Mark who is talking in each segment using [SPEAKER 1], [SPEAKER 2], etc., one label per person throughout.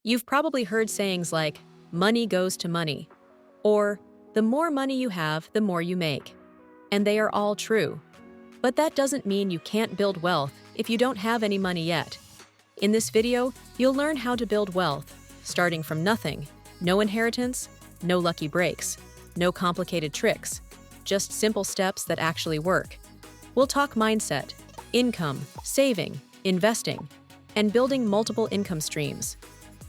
[SPEAKER 1] You've probably heard sayings like, money goes to money, or the more money you have, the more you make. And they are all true. But that doesn't mean you can't build wealth if you don't have any money yet. In this video, you'll learn how to build wealth, starting from nothing. No inheritance, no lucky breaks, no complicated tricks, just simple steps that actually work. We'll talk mindset, income, saving, investing, and building multiple income streams.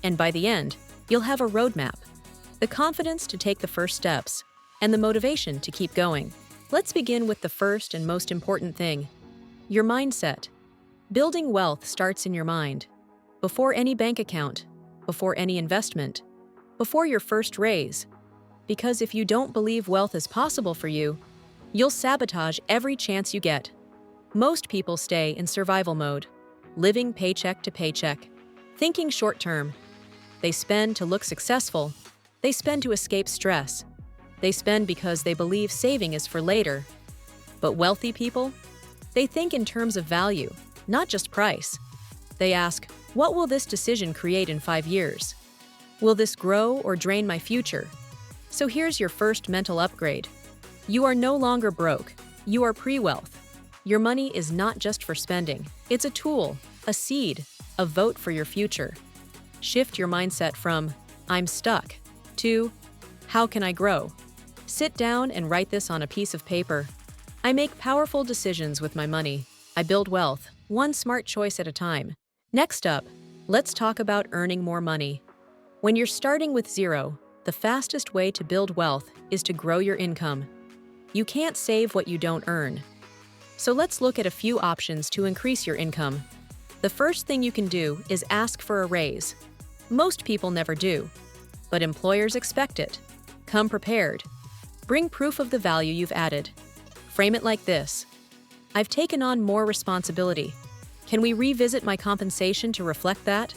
[SPEAKER 1] And by the end, you'll have a roadmap, the confidence to take the first steps, and the motivation to keep going. Let's begin with the first and most important thing, your mindset. Building wealth starts in your mind. Before any bank account, before any investment, before your first raise. Because if you don't believe wealth is possible for you, you'll sabotage every chance you get. Most people stay in survival mode, living paycheck to paycheck, thinking short term. They spend to look successful. They spend to escape stress. They spend because they believe saving is for later. But wealthy people? They think in terms of value, not just price. They ask, what will this decision create in 5 years? Will this grow or drain my future? So here's your first mental upgrade. You are no longer broke. You are pre-wealth. Your money is not just for spending. It's a tool, a seed, a vote for your future. Shift your mindset from, I'm stuck, to, how can I grow? Sit down and write this on a piece of paper. I make powerful decisions with my money. I build wealth, one smart choice at a time. Next up, let's talk about earning more money. When you're starting with zero, the fastest way to build wealth is to grow your income. You can't save what you don't earn. So let's look at a few options to increase your income. The first thing you can do is ask for a raise. Most people never do, but employers expect it. Come prepared. Bring proof of the value you've added. Frame it like this. I've taken on more responsibility. Can we revisit my compensation to reflect that?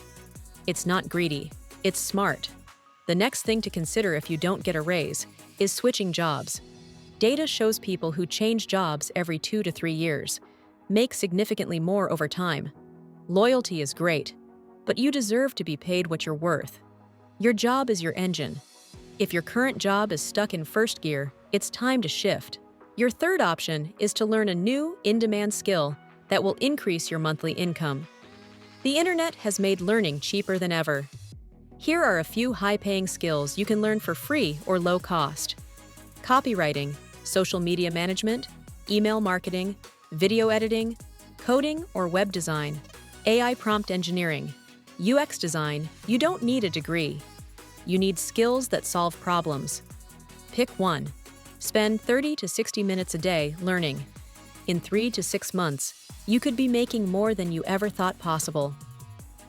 [SPEAKER 1] It's not greedy. It's smart. The next thing to consider if you don't get a raise is switching jobs. Data shows people who change jobs every 2 to 3 years make significantly more over time. Loyalty is great, but you deserve to be paid what you're worth. Your job is your engine. If your current job is stuck in first gear, it's time to shift. Your third option is to learn a new, in-demand skill that will increase your monthly income. The internet has made learning cheaper than ever. Here are a few high-paying skills you can learn for free or low cost. Copywriting, social media management, email marketing, video editing, coding or web design, AI prompt engineering, UX design. You don't need a degree. You need skills that solve problems. Pick one. Spend 30 to 60 minutes a day learning. In 3 to 6 months, you could be making more than you ever thought possible.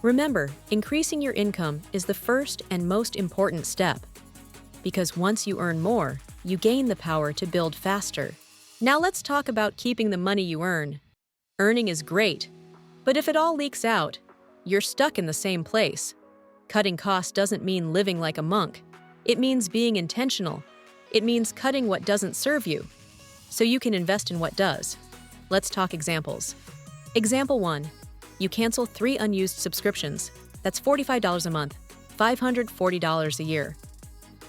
[SPEAKER 1] Remember, increasing your income is the first and most important step. Because once you earn more, you gain the power to build faster. Now let's talk about keeping the money you earn. Earning is great, but if it all leaks out, you're stuck in the same place. Cutting costs doesn't mean living like a monk. It means being intentional. It means cutting what doesn't serve you, so you can invest in what does. Let's talk examples. Example 1. You cancel 3 unused subscriptions. That's $45 a month, $540 a year.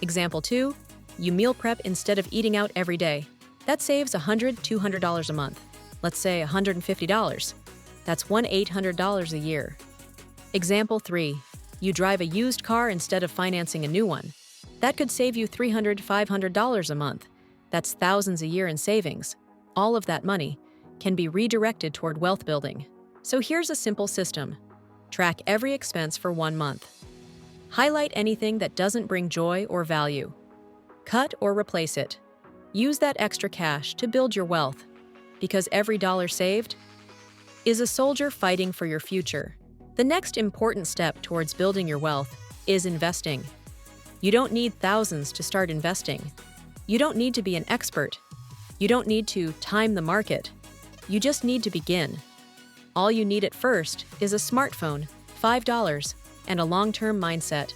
[SPEAKER 1] Example 2. You meal prep instead of eating out every day. That saves $100, $200 a month. Let's say $150. That's $1,800 a year. Example 3. You drive a used car instead of financing a new one. That could save you $300, $500 a month. That's thousands a year in savings. All of that money can be redirected toward wealth building. So here's a simple system. Track every expense for 1 month. Highlight anything that doesn't bring joy or value. Cut or replace it. Use that extra cash to build your wealth, because every dollar saved is a soldier fighting for your future. The next important step towards building your wealth is investing. You don't need thousands to start investing. You don't need to be an expert. You don't need to time the market. You just need to begin. All you need at first is a smartphone, $5, and a long-term mindset.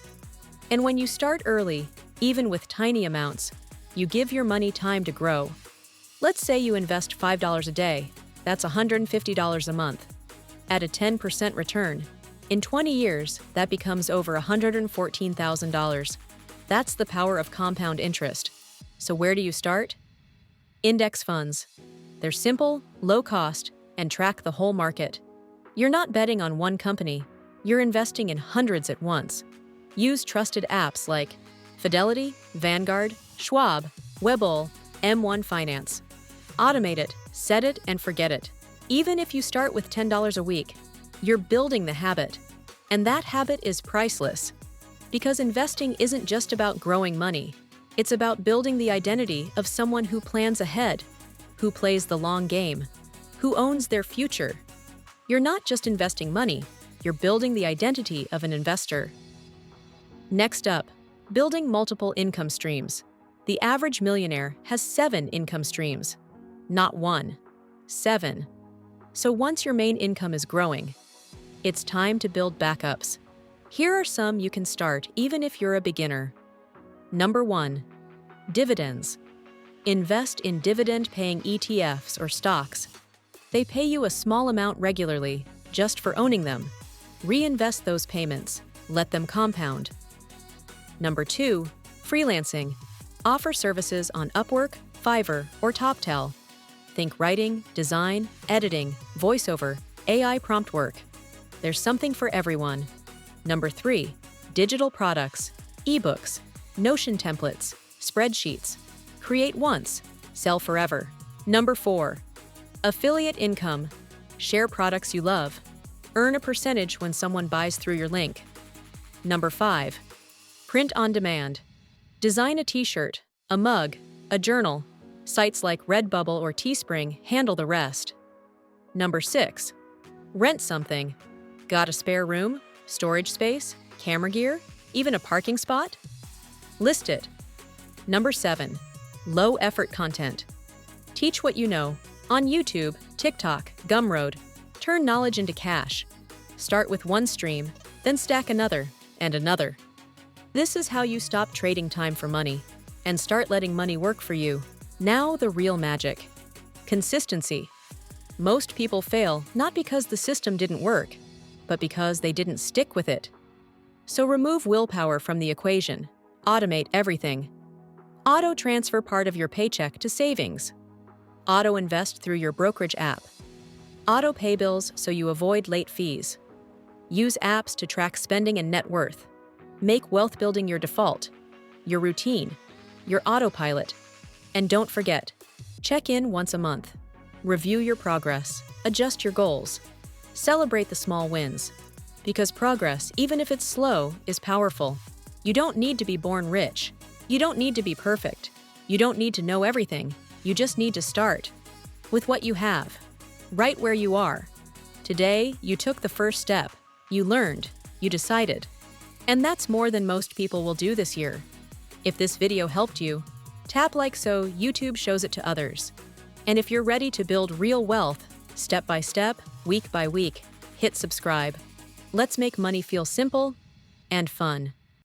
[SPEAKER 1] And when you start early, even with tiny amounts, you give your money time to grow. Let's say you invest $5 a day. That's $150 a month. At a 10% return, In 20 years, that becomes over $114,000. That's the power of compound interest. So where do you start? Index funds. They're simple, low cost, and track the whole market. You're not betting on one company. You're investing in hundreds at once. Use trusted apps like Fidelity, Vanguard, Schwab, Webull, M1 Finance. Automate it, set it, and forget it. Even if you start with $10 a week, you're building the habit. And that habit is priceless. Because investing isn't just about growing money. It's about building the identity of someone who plans ahead, who plays the long game, who owns their future. You're not just investing money, you're building the identity of an investor. Next up, building multiple income streams. The average millionaire has 7 income streams. Not 1, 7. So once your main income is growing, it's time to build backups. Here are some you can start even if you're a beginner. Number 1. Dividends. Invest in dividend-paying ETFs or stocks. They pay you a small amount regularly, just for owning them. Reinvest those payments. Let them compound. Number 2. Freelancing. Offer services on Upwork, Fiverr, or TopTal. Think writing, design, editing, voiceover, AI prompt work. There's something for everyone. Number 3. Digital products. Ebooks, Notion templates, spreadsheets. Create once, sell forever. Number 4. Affiliate income. Share products you love. Earn a percentage when someone buys through your link. Number 5. Print on demand. Design a t-shirt, a mug, a journal. Sites like Redbubble or Teespring handle the rest. Number 6. Rent something. Got a spare room, storage space, camera gear, even a parking spot? List it. Number 7. Low-effort content. Teach what you know on YouTube, TikTok, Gumroad. Turn knowledge into cash. Start with one stream, then stack another and another. This is how you stop trading time for money and start letting money work for you. Now the real magic. Consistency. Most people fail not because the system didn't work, but because they didn't stick with it. So remove willpower from the equation. Automate everything. Auto-transfer part of your paycheck to savings. Auto-invest through your brokerage app. Auto-pay bills so you avoid late fees. Use apps to track spending and net worth. Make wealth building your default, your routine, your autopilot. And don't forget, check in once a month. Review your progress. Adjust your goals. Celebrate the small wins. Because progress, even if it's slow, is powerful. You don't need to be born rich. You don't need to be perfect. You don't need to know everything. You just need to start with what you have, right where you are. Today, you took the first step. You learned. You decided. And that's more than most people will do this year. If this video helped you, tap like so YouTube shows it to others. And if you're ready to build real wealth, step by step, week by week, hit subscribe. Let's make money feel simple and fun.